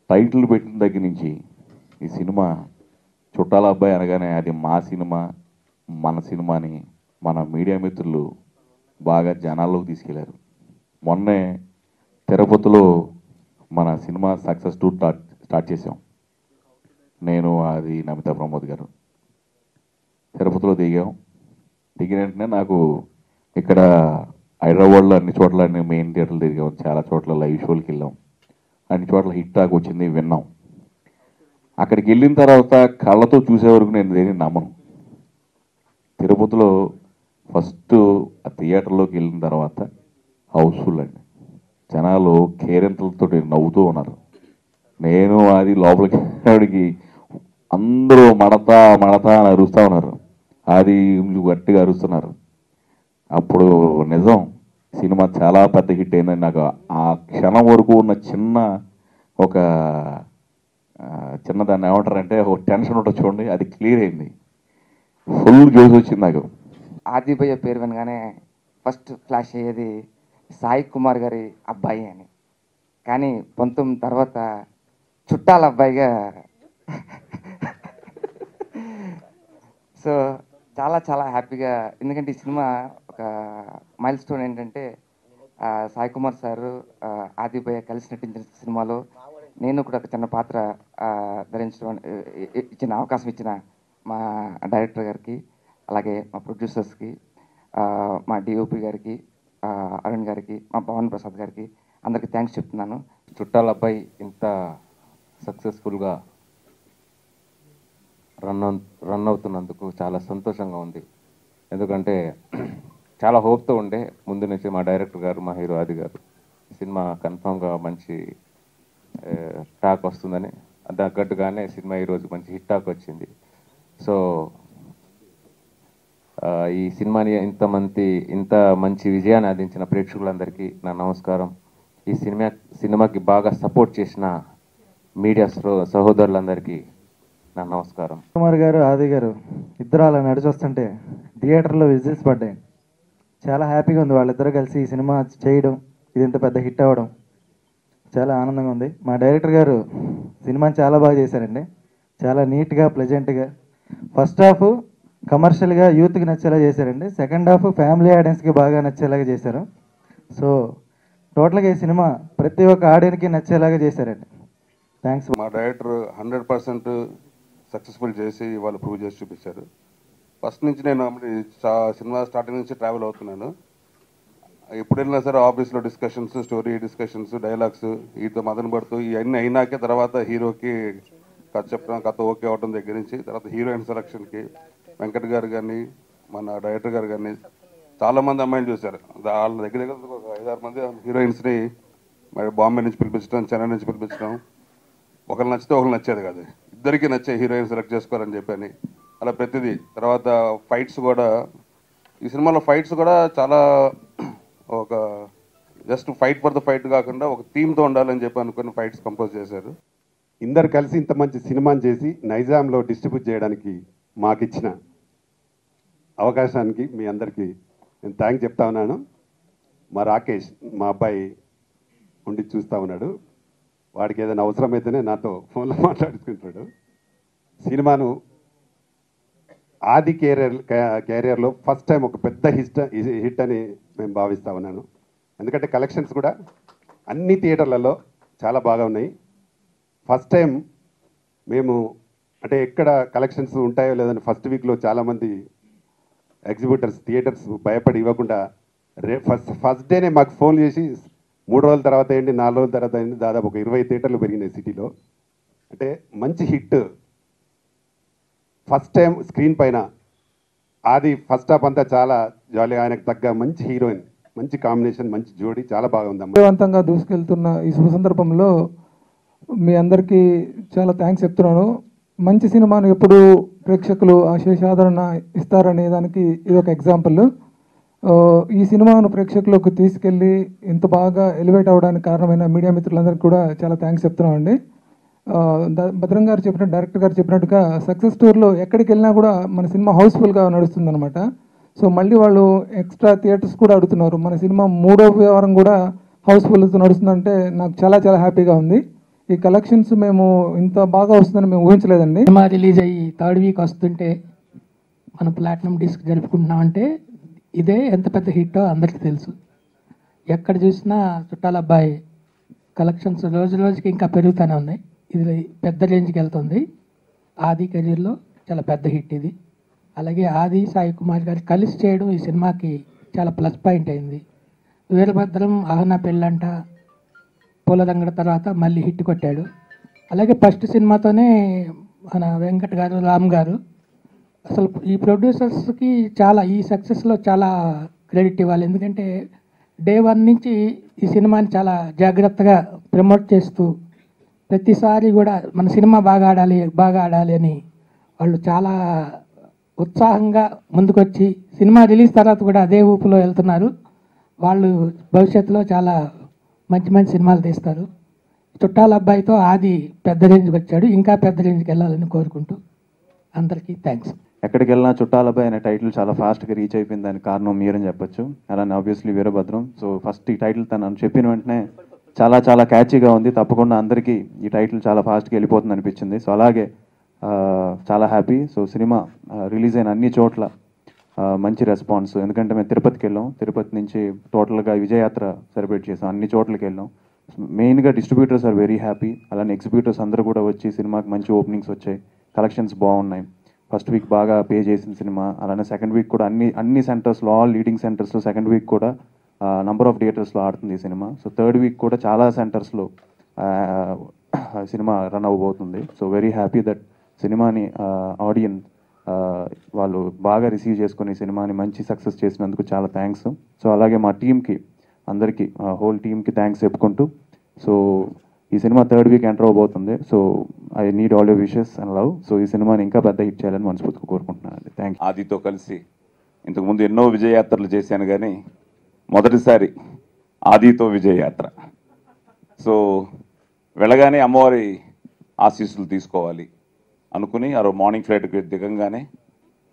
Title పెట్టిన దగ్గర నుంచి ఈ సినిమా చుట్టాల అబ్బాయి అనగానే అది మా సినిమా, మన సినిమాని మన మీడియా మిత్రులు బాగా జనాల్లోకి తీసుకెళ్లారు. మొన్నే తిరుపతిలో మన సినిమా సక్సెస్ టూర్ స్టార్ట్ చేసాం. నేను, అది నమితా ప్రమోద్ గారు తిరుపతిలో దిగిన వెంటనే నాకు ఇక్కడ హైదరాబాద్లో అన్ని చోట్ల మెయిన్ థియేటర్లు తిరిగాం, చాలా చోట్ల లైవ్ షోలకి వెళ్ళాం, అన్ని చోట్ల హిట్ టాక్ వచ్చింది, విన్నాం. అక్కడికి వెళ్ళిన తర్వాత కళ్ళతో చూసే వరకు నేను దేని నమ్మను. తిరుపతిలో ఫస్ట్ ఆ థియేటర్లోకి వెళ్ళిన తర్వాత హౌస్ఫుల్ అండి, జనాలు కేరింతలతో నవ్వుతూ ఉన్నారు. నేను అది లోపలికి ఆవిడికి అందరూ మడతా మడతా అని అరుస్తూ ఉన్నారు, అది గట్టిగా అరుస్తున్నారు. అప్పుడు నిజం సినిమా చాలా పెద్ద హిట్ అయిందని నాకు ఆ క్షణం వరకు ఉన్న ఒక చిన్నదాన్ని ఏమంటారంటే ఒక టెన్షన్ ఉంటుంది చూడండి, అది క్లియర్ అయింది. ఫుల్ జోస్ వచ్చింది నాకు. ఆదిభయ్య పేరు వినగానే ఫస్ట్ ఫ్లాష్ అయ్యేది సాయి కుమార్ గారి అబ్బాయి అని. కానీ 19 తర్వాత చుట్టాల అబ్బాయిగా సో చాలా చాలా హ్యాపీగా, ఎందుకంటే ఈ సినిమా ఒక మైల్ స్టోన్. ఏంటంటే సాయి కుమార్ సారు ఆదిభయ్య కలిసి నటించిన సినిమాలో నేను కూడా ఒక చిన్న పాత్ర ధరించడం ఇచ్చిన అవకాశం ఇచ్చిన మా డైరెక్టర్ గారికి, అలాగే మా ప్రొడ్యూసర్స్కి, మా డిఓపి గారికి, అరుణ్ గారికి, మా పవన్ ప్రసాద్ గారికి అందరికీ థ్యాంక్స్ చెప్తున్నాను. చుట్టాల అబ్బాయి ఇంత సక్సెస్ఫుల్గా రన్ అవుతున్నందుకు చాలా సంతోషంగా ఉంది. ఎందుకంటే చాలా హోప్తో ఉండే ముందు నుంచి మా డైరెక్టర్ గారు, మా హీరో ఆది గారు సినిమా కన్ఫామ్గా మంచి టాక్ వస్తుందని, తగ్గట్టుగానే సినిమా ఈరోజు మంచి హిట్ టాక్ వచ్చింది. సో ఈ సినిమాని ఇంత మంచి విజయాన్ని అందించిన ప్రేక్షకులందరికీ నా నమస్కారం. ఈ సినిమాకి బాగా సపోర్ట్ చేసిన మీడియా సహోదరులందరికీ నా నమస్కారం. కుమార్ గారు, ఆది గారు ఇద్దరు అలా నడిచొస్తుంటే థియేటర్లో విజిల్స్ పడ్డాయి. చాలా హ్యాపీగా ఉంది వాళ్ళిద్దరూ కలిసి ఈ సినిమా చేయడం, ఇది ఇంత పెద్ద హిట్ అవ్వడం చాలా ఆనందంగా ఉంది. మా డైరెక్టర్ గారు సినిమాని చాలా బాగా చేశారండి, చాలా నీట్గా ప్లెజెంట్గా. ఫస్ట్ హాఫ్ కమర్షియల్గా యూత్కి నచ్చేలా చేశారండి, సెకండ్ హాఫ్ ఫ్యామిలీ ఆడియన్స్కి బాగా నచ్చేలాగా చేశారు. సో టోటల్గా ఈ సినిమా ప్రతి ఒక్క ఆడియన్కి నచ్చేలాగా చేశారండి. థ్యాంక్స్. మా డైరెక్టర్ 100% సక్సెస్ఫుల్ చేసి వాళ్ళు ప్రూవ్ చేసి చూపించారు. ఫస్ట్ నుంచి నేను సినిమా స్టార్టింగ్ నుంచి ట్రావెల్ అవుతున్నాను. ఎప్పుడు వెళ్ళినా సరే ఆఫీస్లో డిస్కషన్స్, స్టోరీ డిస్కషన్స్, డైలాగ్స్ వీటితో మదన పడుతూ ఇవన్నీ అయినాకే తర్వాత హీరోకి కథ చెప్పడం, కథ ఓకే అవడం దగ్గర నుంచి తర్వాత హీరోయిన్ సెలక్షన్కి వెంకట్ గారు కానీ మన డైరెక్టర్ గారు కానీ చాలామంది అమ్మాయిలు చూశారు. వాళ్ళ దగ్గర ఒక 5-6 మంది హీరోయిన్స్ని మరి బాంబే నుంచి పిలిపించడం, చెన్నై నుంచి పిలిపించడం, ఒకరు నచ్చితే ఒకరు నచ్చేది కాదు, ఇద్దరికి నచ్చే హీరోయిన్ సెలెక్ట్ చేసుకోవాలని చెప్పని అలా ప్రతిదీ. తర్వాత ఫైట్స్ కూడా ఈ సినిమాలో ఫైట్స్ కూడా చాలా ఒక just fight for the fight కాకుండా ఒక థీమ్తో ఉండాలని చెప్పి అనుకుని ఫైట్స్ కంపోజ్ చేశారు. ఇందరు కలిసి ఇంత మంచి సినిమాని చేసి నైజాంలో డిస్ట్రిబ్యూట్ చేయడానికి మాకిచ్చిన అవకాశానికి మీ అందరికీ నేను థ్యాంక్ చెప్తా ఉన్నాను. మా రాకేష్, మా అబ్బాయి ఉండి చూస్తూ ఉన్నాడు, వాడికి ఏదైనా అవసరమైతేనే నాతో ఫోన్లో మాట్లాడుకుంటాడు. సినిమాను ఆది కెరియర్లో ఫస్ట్ టైం ఒక పెద్ద హిట్ అని మేము భావిస్తూ ఉన్నాను. ఎందుకంటే కలెక్షన్స్ కూడా అన్ని థియేటర్లలో చాలా బాగా ఉన్నాయి. ఫస్ట్ టైం మేము అంటే ఎక్కడ కలెక్షన్స్ ఉంటాయో లేదని ఫస్ట్ వీక్లో చాలామంది ఎగ్జిబిటర్స్, థియేటర్స్ భయపడి ఇవ్వకుండా ఫస్ట్ డేనే మాకు ఫోన్ చేసి 3 రోజుల తర్వాత ఏంటి, 4 రోజుల తర్వాత ఏంటి, దాదాపు ఒక 20 థియేటర్లు పెరిగినాయి సిటీలో. అంటే మంచి హిట్. ఫస్ట్ టైం స్క్రీన్ పైన ఆది ఫస్ట్ హాఫ్ అంతా చాలా జాలీగా, ఆయనకు తగ్గ మంచి హీరోయిన్, మంచి కాంబినేషన్, మంచి జోడీ, చాలా బాగుంది. విజయవంతంగా దూసుకెళ్తున్న ఈ శుభ సందర్భంలో మీ అందరికీ చాలా థ్యాంక్స్ చెప్తున్నాను. మంచి సినిమాను ఎప్పుడు ప్రేక్షకులు అశేష ఆదరణ ఇస్తారనే దానికి ఇది ఒక ఎగ్జాంపుల్. ఈ సినిమాను ప్రేక్షకులకు తీసుకెళ్ళి ఇంత బాగా ఎలివేట్ అవ్వడానికి కారణమైన మీడియా మిత్రులందరికీ కూడా చాలా థ్యాంక్స్ చెప్తున్నామండి. భద్రం గారు చెప్పినట్టు, డైరెక్టర్ గారు చెప్పినట్టుగా సక్సెస్ టూర్లో ఎక్కడికి వెళ్ళినా కూడా మన సినిమా హౌస్ఫుల్గా నడుస్తుందన్నమాట. సో మళ్ళీ వాళ్ళు ఎక్స్ట్రా థియేటర్స్ కూడా అడుగుతున్నారు. మన సినిమా 3వ వారం కూడా హౌస్ఫుల్తో నడుస్తుందంటే నాకు చాలా చాలా హ్యాపీగా ఉంది. ఈ కలెక్షన్స్ మేము ఇంత బాగా వస్తుందని మేము ఊహించలేదండి. సినిమా రిలీజ్ అయ్యి థర్డ్ వీక్ వస్తుంటే మనం ప్లాటినం డిస్క్ జరుపుకుంటున్నామంటే ఇదే ఎంత పెద్ద హిట్టో అందరికీ తెలుసు. ఎక్కడ చూసినా చుట్టాల అబ్బాయి కలెక్షన్స్ రోజు రోజుకి ఇంకా పెరుగుతూనే ఉన్నాయి. ఇది పెద్ద రేంజ్కి వెళ్తుంది. ఆది కెరీర్లో చాలా పెద్ద హిట్ ఇది. అలాగే ఆది సాయి కుమార్ గారు కలిసి చేయడం ఈ సినిమాకి చాలా ప్లస్ పాయింట్ అయింది. వీరభద్రం, ఆహనా పెళ్ళంట, పూలదంగడ తర్వాత మళ్ళీ హిట్ కొట్టాడు. అలాగే ఫస్ట్ సినిమాతోనే మన వెంకట్ గారు, రామ్ గారు అసలు ఈ ప్రొడ్యూసర్స్కి చాలా ఈ సక్సెస్లో చాలా క్రెడిట్ ఇవ్వాలి. ఎందుకంటే డే 1 నుంచి ఈ సినిమాని చాలా జాగ్రత్తగా ప్రమోట్ చేస్తూ ప్రతిసారి కూడా మన సినిమా బాగా ఆడాలి అని వాళ్ళు చాలా ఉత్సాహంగా ముందుకొచ్చి సినిమా రిలీజ్ తర్వాత కూడా అదే ఊపులో వెళ్తున్నారు. వాళ్ళు భవిష్యత్తులో చాలా మంచి మంచి సినిమాలు తీస్తారు. చుట్టాల అబ్బాయితో ఆది పెద్ద రేంజ్కి వచ్చాడు. ఇంకా పెద్ద రేంజ్కి వెళ్ళాలని కోరుకుంటూ అందరికీ థ్యాంక్స్. ఎక్కడికి వెళ్ళినా చుట్టాల అబ్బాయి అనే టైటిల్ చాలా ఫాస్ట్గా రీచ్ అయిపోయింది. దానికి కారణం మీరని చెప్పొచ్చు. అలానే ఆబ్వియస్లీ వీరభద్రం. సో ఫస్ట్ ఈ టైటిల్ తను చెప్పిన వెంటనే చాలా చాలా క్యాచీగా ఉంది. తప్పకుండా అందరికీ ఈ టైటిల్ చాలా ఫాస్ట్గా వెళ్ళిపోతుంది అనిపించింది. సో అలాగే చాలా హ్యాపీ. సో సినిమా రిలీజ్ అయిన అన్ని చోట్ల మంచి రెస్పాన్స్. ఎందుకంటే మేము తిరుపతికి వెళ్ళాం. తిరుపతి నుంచి టోటల్గా విజయయాత్ర సెలబ్రేట్ చేసాం. అన్ని చోట్లకి వెళ్ళాం. మెయిన్గా డిస్ట్రిబ్యూటర్స్ ఆర్ వెరీ హ్యాపీ. అలానే ఎగ్జిబ్యూటర్స్ అందరూ కూడా వచ్చి సినిమాకి మంచి ఓపెనింగ్స్ వచ్చాయి. కలెక్షన్స్ బాగున్నాయి. ఫస్ట్ వీక్ బాగా పే చేసిన సినిమా. అలానే సెకండ్ వీక్ కూడా అన్ని సెంటర్స్లో, ఆల్ లీడింగ్ సెంటర్స్లో సెకండ్ వీక్ కూడా నంబర్ ఆఫ్ థియేటర్స్లో ఆడుతుంది ఈ సినిమా. సో థర్డ్ వీక్ కూడా చాలా సెంటర్స్లో సినిమా రన్ అవ్వబోతుంది. సో వెరీ హ్యాపీ దట్ సినిమాని ఆడియన్స్ వాళ్ళు బాగా రిసీవ్ చేసుకుని సినిమాని మంచి సక్సెస్ చేసినందుకు చాలా థ్యాంక్స్. సో అలాగే మా టీంకి అందరికీ హోల్ టీంకి థ్యాంక్స్ చెప్పుకుంటూ, సో ఈ సినిమా థర్డ్ వీక్ ఎంటర్ అవబోతుంది. So I need all your wishes and love. So ఈ సినిమాని ఇంకా పెద్ద హిట్ చేయాలని మనస్ఫూర్తిగా కోరుకుంటున్నాను. Thank you. ఆదితో కలిసి ఇంతకుముందు ఎన్నో విజయయాత్రలు చేశాను, కానీ మొదటిసారి ఆదితో విజయయాత్ర. సో వెళ్ళగానే అమ్మవారి ఆశీస్సులు తీసుకోవాలి అనుకుని ఆ రోజు మార్నింగ్ ఫ్లైట్కి దిగంగానే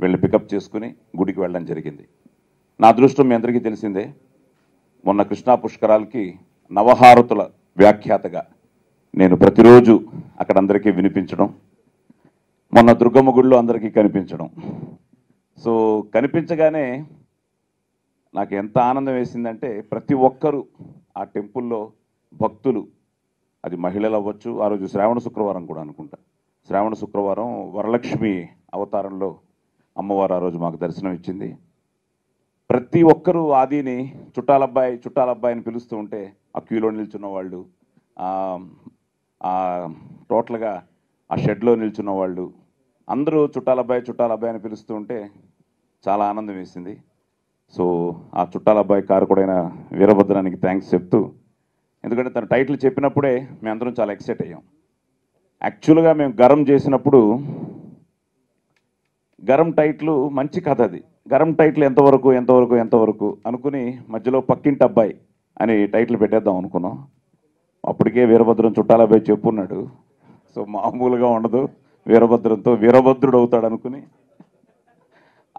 వెళ్ళి పికప్ చేసుకుని గుడికి వెళ్ళడం జరిగింది. నా అదృష్టం మీ అందరికీ తెలిసిందే. మొన్న కృష్ణా పుష్కరాలకి నవహారతుల వ్యాఖ్యాతగా నేను ప్రతిరోజు అక్కడ అందరికీ వినిపించడం, మొన్న దుర్గమ్మ గుడిలో అందరికీ కనిపించడం. సో కనిపించగానే నాకు ఎంత ఆనందం వేసిందంటే ప్రతి ఒక్కరూ ఆ టెంపుల్లో భక్తులు, అది మహిళలు అవ్వచ్చు. ఆ రోజు శ్రావణ శుక్రవారం కూడా అనుకుంటా. శ్రావణ శుక్రవారం వరలక్ష్మి అవతారంలో అమ్మవారు ఆ రోజు మాకు దర్శనం ఇచ్చింది. ప్రతి ఒక్కరూ ఆదిని చుట్టాలబ్బాయి అని పిలుస్తూ ఉంటే ఆ క్యూలో నిల్చున్న వాళ్ళు, టోటల్గా ఆ షెడ్లో నిల్చున్న వాళ్ళు అందరూ చుట్టాలబ్బాయి అని పిలుస్తూ ఉంటే చాలా ఆనందం వేసింది. సో ఆ చుట్టాలబ్బాయి కారకుడైన వీరభద్రానికి థ్యాంక్స్ చెప్తూ, ఎందుకంటే తన టైటిల్ చెప్పినప్పుడే మేమందరం చాలా ఎక్సైట్ అయ్యాం. యాక్చువల్గా మేము గరం చేసినప్పుడు గరం టైటిల్ మంచి కథ, అది గరం టైటిల్ ఎంతవరకు అనుకుని మధ్యలో పక్కింటి అబ్బాయి అని టైటిల్ పెట్టేద్దాం అనుకున్నాం. అప్పటికే వీరభద్రం చుట్టాలబ్బాయి చెప్పున్నాడు. సో మామూలుగా ఉండదు, వీరభద్రంతో వీరభద్రుడు అవుతాడు అనుకుని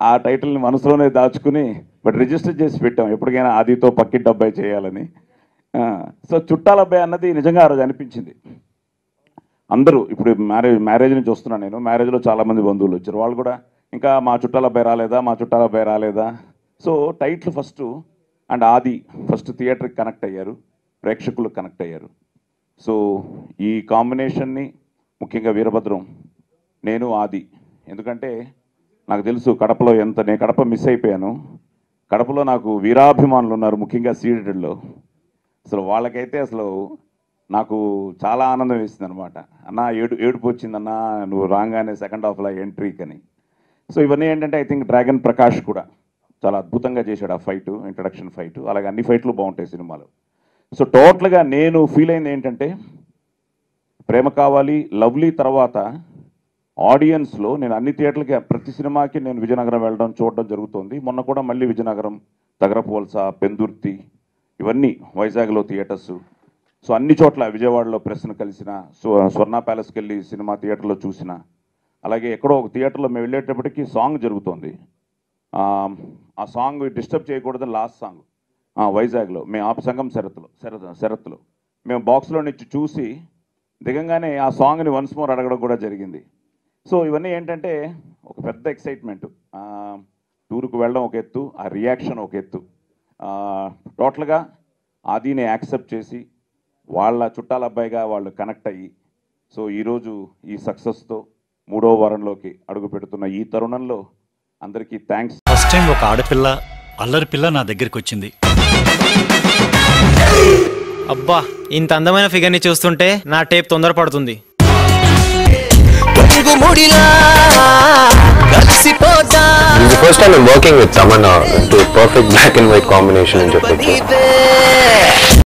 ఆ టైటిల్ని మనసులోనే దాచుకుని బట్ రిజిస్టర్ చేసి పెట్టాం, ఎప్పటికైనా ఆదితో పక్కింటి అబ్బాయి చేయాలని. సో చుట్టాలబ్బాయి అన్నది నిజంగా ఆ రోజు అనిపించింది. అందరూ ఇప్పుడు మ్యారేజ్ నుంచి వస్తున్నాను నేను. మ్యారేజ్లో చాలామంది బంధువులు వచ్చారు. వాళ్ళు కూడా ఇంకా మా చుట్టాలబ్బాయి రాలేదా. సో టైటిల్ ఫస్ట్ అండ్ ఆది ఫస్ట్ థియేటర్కి కనెక్ట్ అయ్యారు, ప్రేక్షకులు కనెక్ట్ అయ్యారు. సో ఈ కాంబినేషన్ని ముఖ్యంగా వీరభద్రం, నేను ఆది, ఎందుకంటే నాకు తెలుసు కడపలో నేను కడప మిస్ అయిపోయాను. కడపలో నాకు వీరాభిమానులు ఉన్నారు, ముఖ్యంగా సీడెడ్లో. అసలు వాళ్ళకైతే అసలు నాకు చాలా ఆనందం వేసింది అనమాట. అన్న ఏడుపు వచ్చిందన్నా నువ్వు రాగానే సెకండ్ హాఫ్లో ఎంట్రీకని. సో ఇవన్నీ ఏంటంటే ఐ థింక్ డ్రాగన్ ప్రకాష్ కూడా చాలా అద్భుతంగా చేశాడు ఆ ఫైటు, ఇంట్రడక్షన్ ఫైటు. అలాగే అన్ని ఫైట్లు బాగుంటాయి సినిమాలో. సో టోటల్గా నేను ఫీల్ అయింది ఏంటంటే ప్రేమ కావాలి, లవ్లీ తర్వాత ఆడియన్స్లో నేను అన్ని థియేటర్లకి ప్రతి సినిమాకి నేను విజయనగరం వెళ్ళడం చూడడం జరుగుతుంది. మొన్న కూడా మళ్ళీ విజయనగరం, తగరపోల్స, పెందుర్తి, ఇవన్నీ వైజాగ్లో థియేటర్స్. సో అన్ని చోట్ల విజయవాడలో ప్రెస్ను కలిసిన, స్వర్ణ ప్యాలెస్కి వెళ్ళి సినిమా థియేటర్లో చూసిన, అలాగే ఎక్కడో ఒక థియేటర్లో మేము వెళ్ళేటప్పటికి సాంగ్ జరుగుతోంది. ఆ సాంగ్ డిస్టర్బ్ చేయకూడదని లాస్ట్ సాంగ్ వైజాగ్లో మేము సంఘం శరత్లో మేము బాక్స్లో నుంచి చూసి దిగంగానే ఆ సాంగ్ని వన్స్ మోర్ అడగడం కూడా జరిగింది. సో ఇవన్నీ ఏంటంటే ఒక పెద్ద ఎక్సైట్మెంట్. టూర్కు వెళ్ళడం ఒక ఎత్తు, ఆ రియాక్షన్ ఒక ఎత్తు. టోటల్గా ఆదిని యాక్సెప్ట్ చేసి వాళ్ళ చుట్టాల అబ్బాయిగా వాళ్ళు కనెక్ట్ అయ్యి సో ఈరోజు ఈ సక్సెస్తో 3వ వారంలోకి అడుగు పెడుతున్న ఈ తరుణంలో అందరికీ థ్యాంక్స్. ఫస్ట్ టైం ఒక ఆడపిల్ల అల్లరి పిల్ల నా దగ్గరికి వచ్చింది. అబ్బా, ఇంత అందమైన ఫిగర్ని చూస్తుంటే నా tape తొందరపడుతుంది. This is the first time I'm working with someone to a perfect black and white combination అని చెప్పొచ్చు.